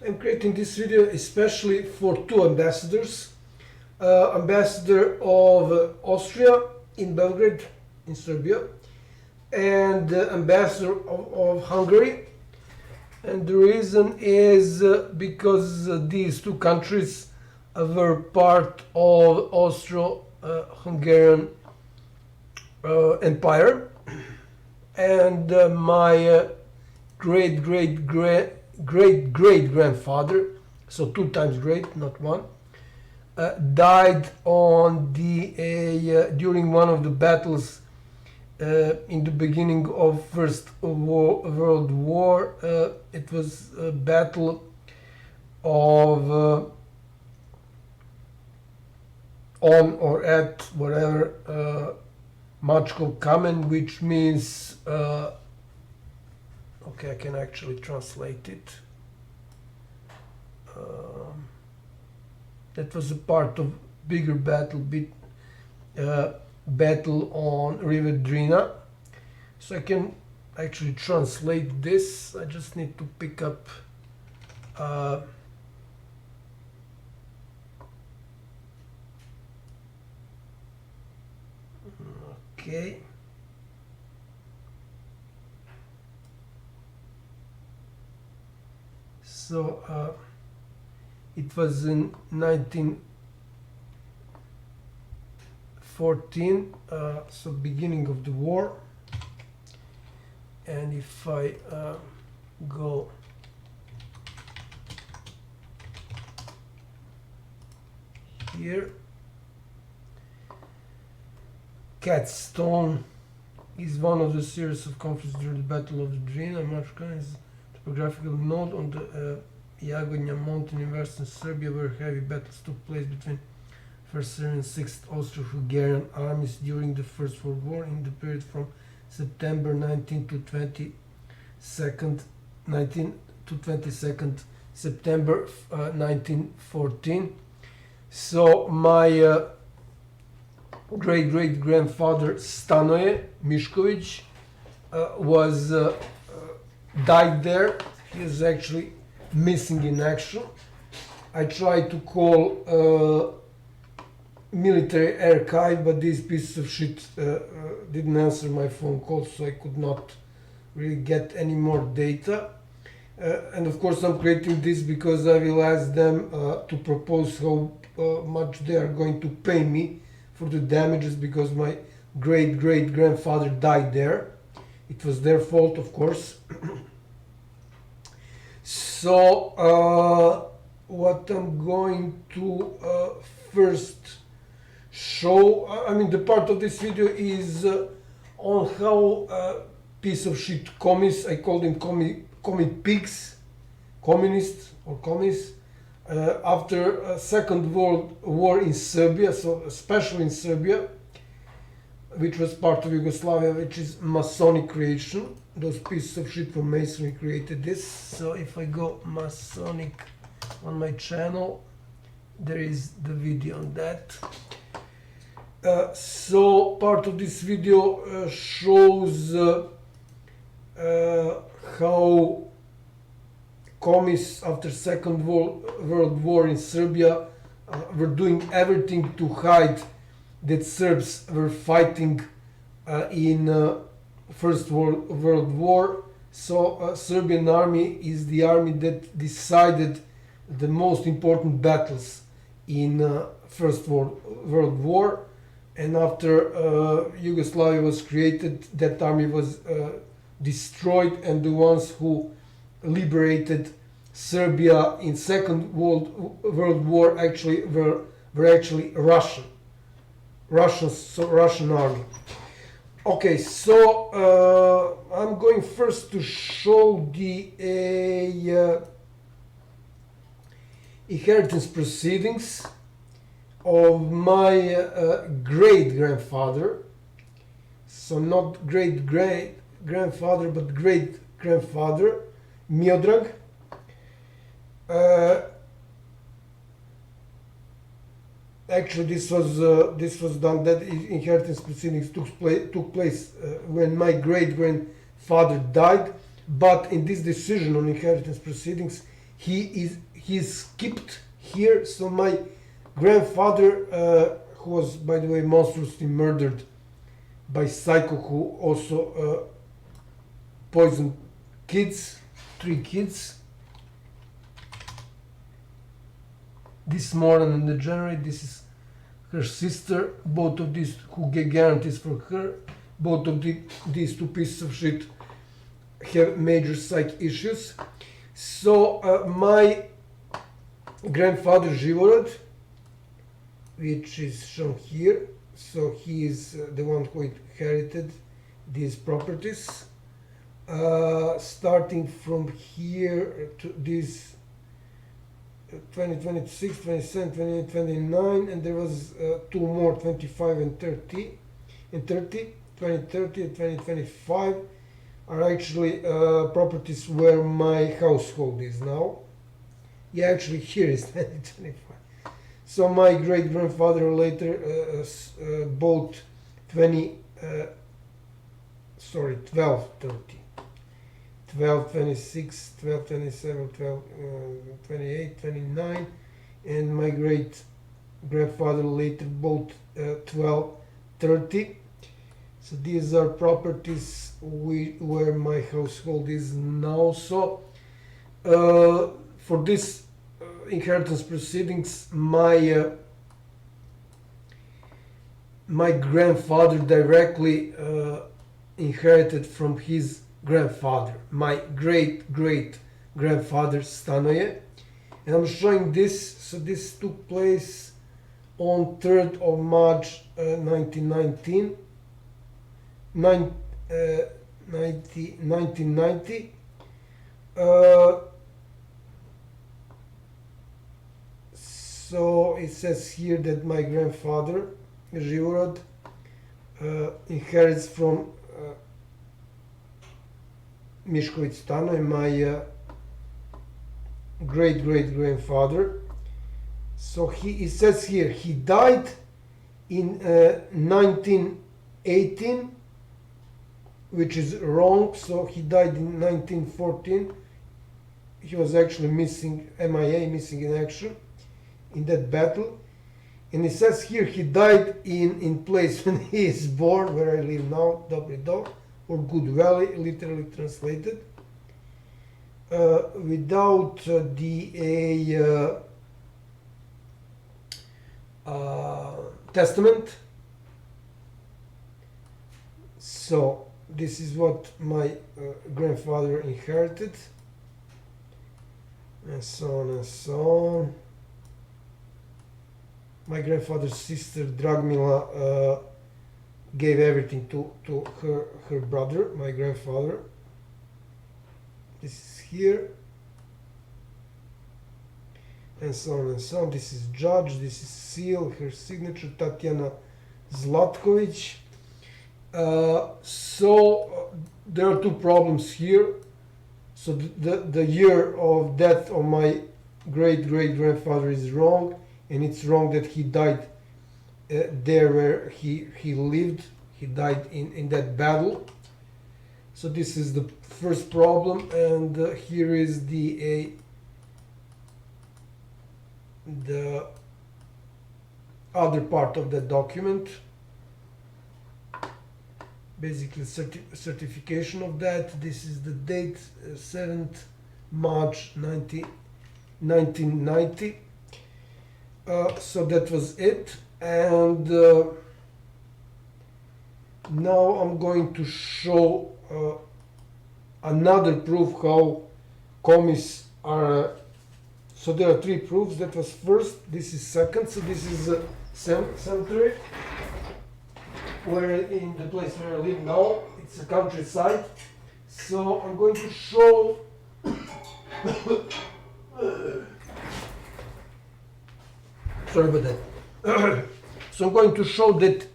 I'm creating this video especially for two ambassadors. Ambassador of Austria in Belgrade, in Serbia, and ambassador of Hungary. And the reason is because these two countries were part of Austro-Hungarian Empire, and my great-great-great-grandfather, so two times great, not one, died on during one of the battles in the beginning of First World War. It was a battle of on or at whatever Miskovic Kamen, which means okay, I can actually translate it. That was a part of bigger battle, battle on River Drina. So I can actually translate this. I just need to pick up okay. So it was in 1914, so beginning of the war. And if I go here, Catstone is one of the series of conflicts during the Battle of the Drina. Machka is a topographical node on the Jagodnja mountain in western Serbia, where heavy battles took place between 1st Serbian and 6th Austro-Hungarian armies during the First World War in the period from September 19 to 22nd September 1914. So my great-great-grandfather Stanoje Miskovic was died there. He is actually missing in action. I tried to call military archive, but these pieces of shit didn't answer my phone call, so I could not really get any more data. And of course I'm creating this because I will ask them to propose how much they are going to pay me for the damages, because my great-great-grandfather died there. It was their fault, of course. So what I'm going to first show, I mean the part of this video is on how piece of shit commies, I call them commie pigs, communists or commies, after Second World War in Serbia, so especially in Serbia, which was part of Yugoslavia, which is Masonic creation. Those pieces of shit from Masonry created this. So if I go Masonic on my channel, there is the video on that. So part of this video shows how commies after Second World War in Serbia were doing everything to hide that Serbs were fighting in First World War. So Serbian army is the army that decided the most important battles in First World War. And after Yugoslavia was created, that army was destroyed, and the ones who liberated Serbia in Second World War actually were actually Russians, so Russian army. Okay, so I'm going first to show the inheritance proceedings of my great-grandfather. So not great-great-grandfather, but great-grandfather, Miodrag. Actually, this was done. That inheritance proceedings took place when my great grandfather died. But in this decision on inheritance proceedings, he's skipped here. So my grandfather, who was, by the way, monstrously murdered by Psycho, who also poisoned kids, 3 kids. This moron and degenerate, this is her sister. Both of these who get guarantees for her. Both of these 2 pieces of shit have major psych issues. So my grandfather Živorad, which is shown here, so he is the one who inherited these properties. Starting from here to this 2026, 27, 28, 29, and there was 2 more, 25 and 30, 2030 and 2025 are actually properties where my household is now. Yeah, actually here is 2025. So my great grandfather later bought 1230. 12, 26, 12, 27, 12, 28, 29, and my great grandfather later bought 12, 30. So these are properties where my household is now. So for this inheritance proceedings, my grandfather directly inherited from his grandfather, my great great grandfather Stanoje, and I'm showing this. So this took place on 3rd of March 1990. So it says here that my grandfather Živorad inherits from Miskovic Stanoje, my great great grandfather. So it says here he died in 1918, which is wrong. So he died in 1914. He was actually missing, MIA, missing in action in that battle. And it says here he died in place when he is born, where I live now, Dobrido, or Good Valley, literally translated, without the testament. So this is what my grandfather inherited, and so on and so on. My grandfather's sister Dragmila gave everything to her brother, my grandfather. This is here, and so on and so on. This is judge, this is seal, her signature, Tatjana Zlatkovic. So there are 2 problems here. So the year of death of my great great grandfather is wrong, and it's wrong that he died there where he lived. He died in that battle. So this is the first problem, and here is the other part of the document, basically certification of that. This is the date, 7th March 1990. So that was it, and now I'm going to show another proof how commies are. So there are 3 proofs. That was first, this is second. So this is a cemetery, where in the place where I live now, it's a countryside. So I'm going to show sorry about that. So I'm going to show that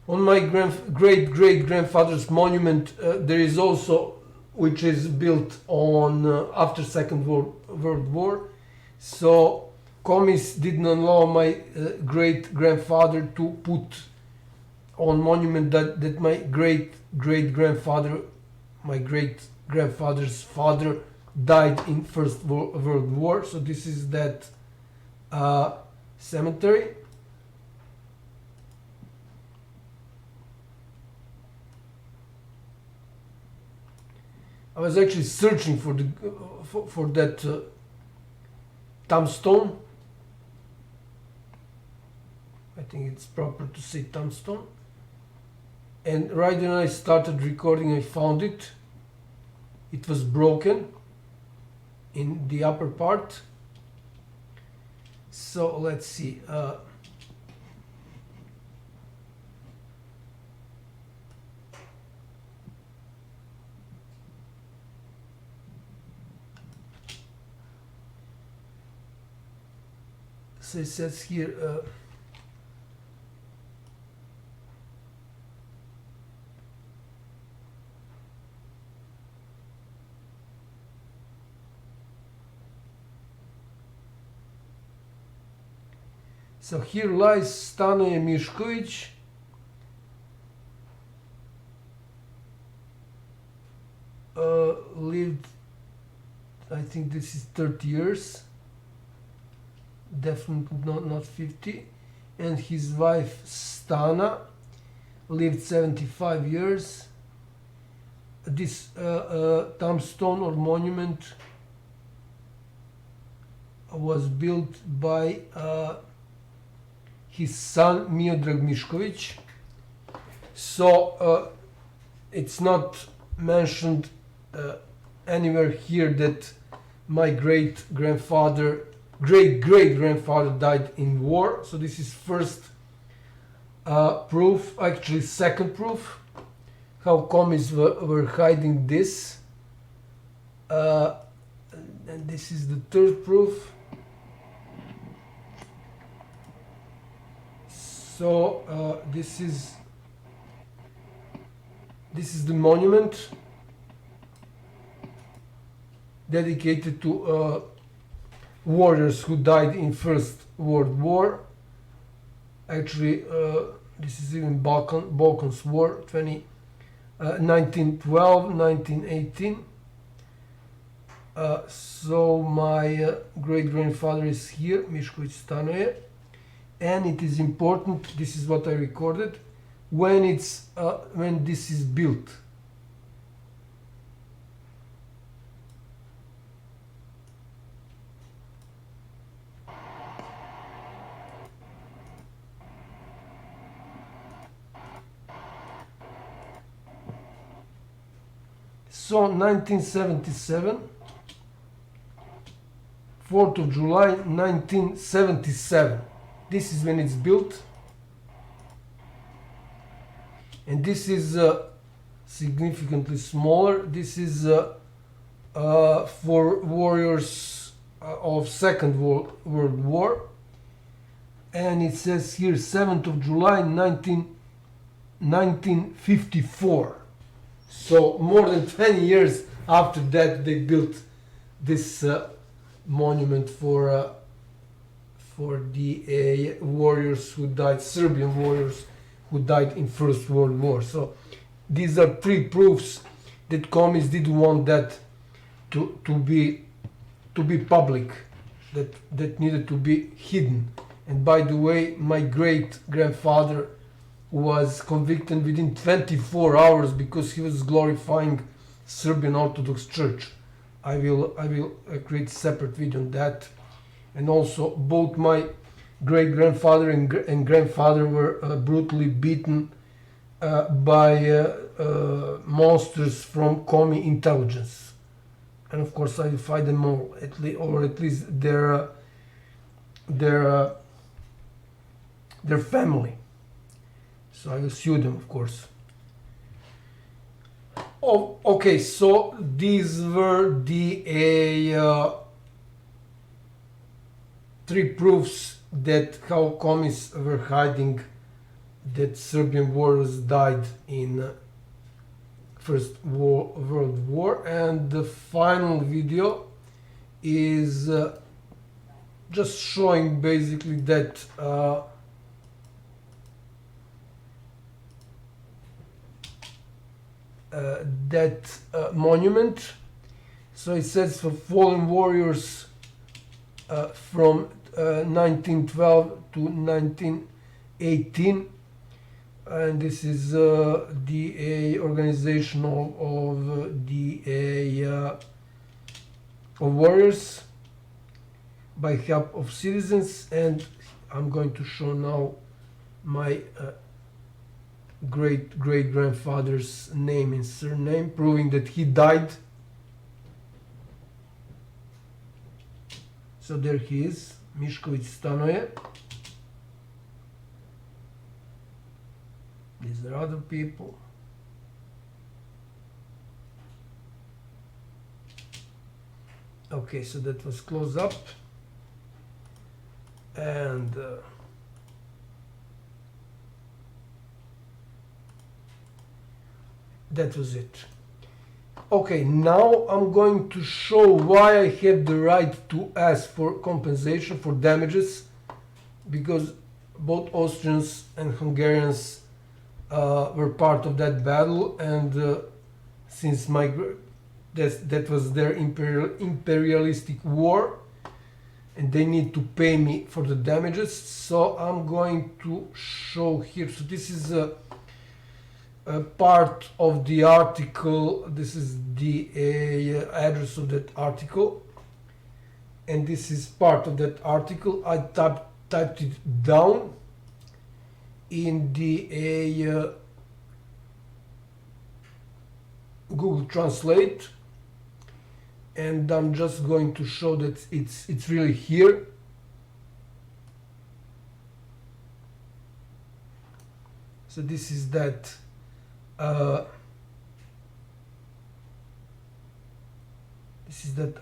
on my great great grandfather's monument there is also, which is built on after Second World War. So commies didn't allow my great grandfather to put on monument that my great great grandfather, my great grandfather's father, died in First World War. So this is that cemetery. I was actually searching for the for that tombstone. I think it's proper to say tombstone. And right when I started recording, I found it. It was broken in the upper part. So let's see. So it says here. So here lies Stanoje Miskovic. Lived, I think this is 30 years. Definitely not 50. And his wife Stana lived 75 years. This tombstone or monument was built by his son Miodrag Miskovic. So it's not mentioned anywhere here that my great grandfather died in war. So this is first proof, actually second proof, how commies were hiding this. And this is the third proof. So this is the monument dedicated to warriors who died in First World War. Actually, this is even Balkans War, 1912, 1918. So my great-grandfather is here, Miskovic Stanoje, and it is important, this is what I recorded, when this is built. So 1977, 4th of July 1977, this is when it's built. And this is significantly smaller. This is for warriors of Second World War. And it says here 7th of July 1954. So more than 20 years after that, they built this monument for the warriors who died, Serbian warriors who died in First World War. So these are three proofs that commies didn't want that to be public, that needed to be hidden. And by the way, my great grandfather was convicted within 24 hours because he was glorifying Serbian Orthodox Church. I will create a separate video on that. And also both my great grandfather and grandfather were brutally beaten by monsters from commie intelligence. And of course I defy them all, or at least their family. So I will sue them, of course. Oh, okay, so these were the three proofs that how commies were hiding that Serbian warriors died in First World War. And the final video is just showing basically that monument. So it says for fallen warriors from 1912 to 1918, and this is the organization of the of warriors by help of citizens. And I'm going to show now my great great grandfather's name and surname, proving that he died. So there he is, Miskovic Stanoje. These are other people. Okay, so that was close up, and that was it. Okay, now I'm going to show why I have the right to ask for compensation for damages, because both Austrians and Hungarians were part of that battle, and since that was their imperialistic war, and they need to pay me for the damages. So I'm going to show here. So this is a part of the article. This is the address of that article, and this is part of that article. I typed it down in the Google Translate, and I'm just going to show that it's really here. So this is that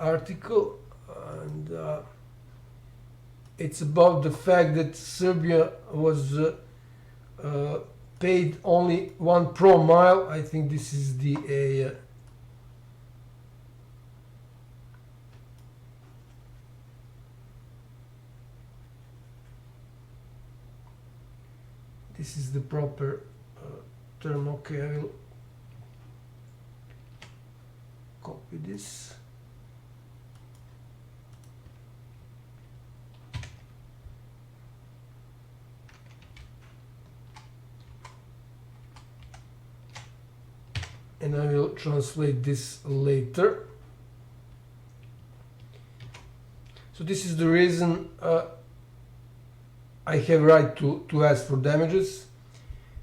article, and it's about the fact that Serbia was paid only 1 pro mile. I think this is the this is the proper term. Okay, I will copy this. And I will translate this later. So this is the reason I have right to ask for damages.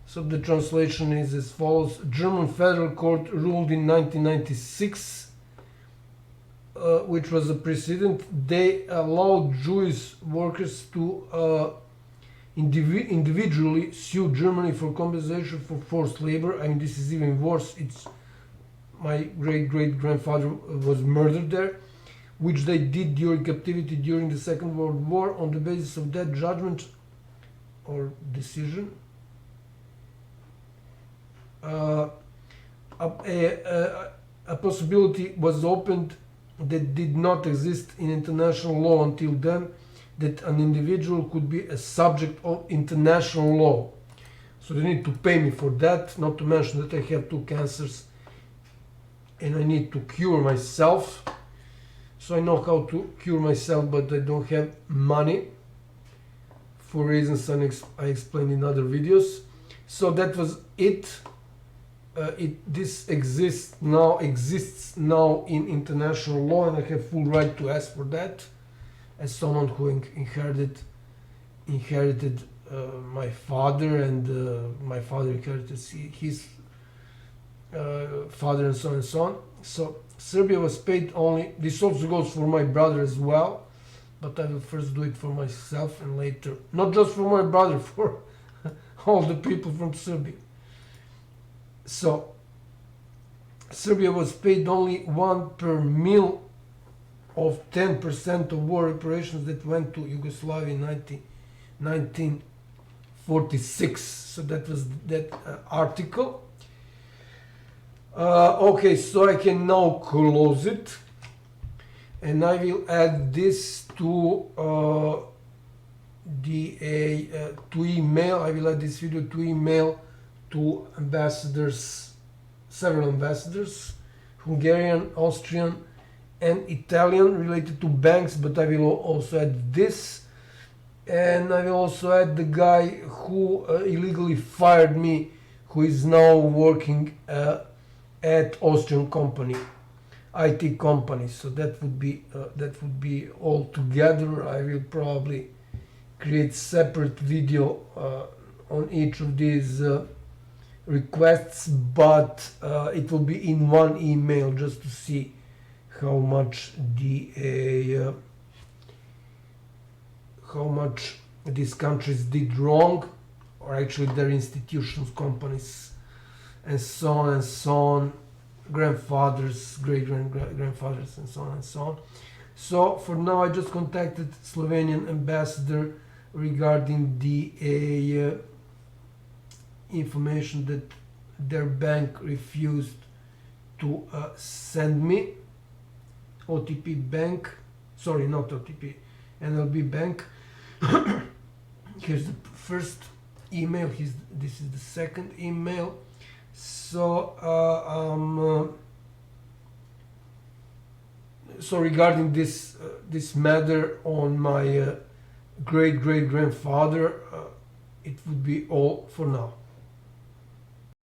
So the translation is as follows. German Federal Court ruled in 1996, which was a precedent. They allowed Jewish workers to individually sue Germany for compensation for forced labor. I mean, this is even worse. It's my great-great-grandfather was murdered there, which they did during captivity during the Second World War. On the basis of that judgment or decision, a possibility was opened that did not exist in international law until then, that an individual could be a subject of international law. So they need to pay me for that, not to mention that I have 2 cancers and I need to cure myself. So I know how to cure myself, but I don't have money for reasons I explained in other videos. So that was it. This exists now in international law, and I have full right to ask for that as someone who inherited my father, and my father inherited his father, and so on and so on. So Serbia was paid only. This also goes for my brother as well, but I will first do it for myself and later, not just for my brother, for all the people from Serbia. So Serbia was paid only 1 per mil of 10% of war reparations that went to Yugoslavia in 1946. So that was that article. Okay, so I can now close it, and I will add this to to email. I will add this video to email to ambassadors, several ambassadors, Hungarian, Austrian, and Italian related to banks, but I will also add this, and I will also add the guy who illegally fired me, who is now working at Austrian company, IT company. So that would be all together. I will probably create separate video on each of these requests, but it will be in one email just to see how much how much these countries did wrong, or actually their institutions, companies, and so on and so on, grandfathers, grandfathers, and so on and so on. So for now, I just contacted Slovenian ambassador regarding the information that their bank refused to send me. OTP bank, sorry, not OTP, NLB bank. Here's the first email. This is the second email. So so regarding this matter on my great grandfather, it would be all for now.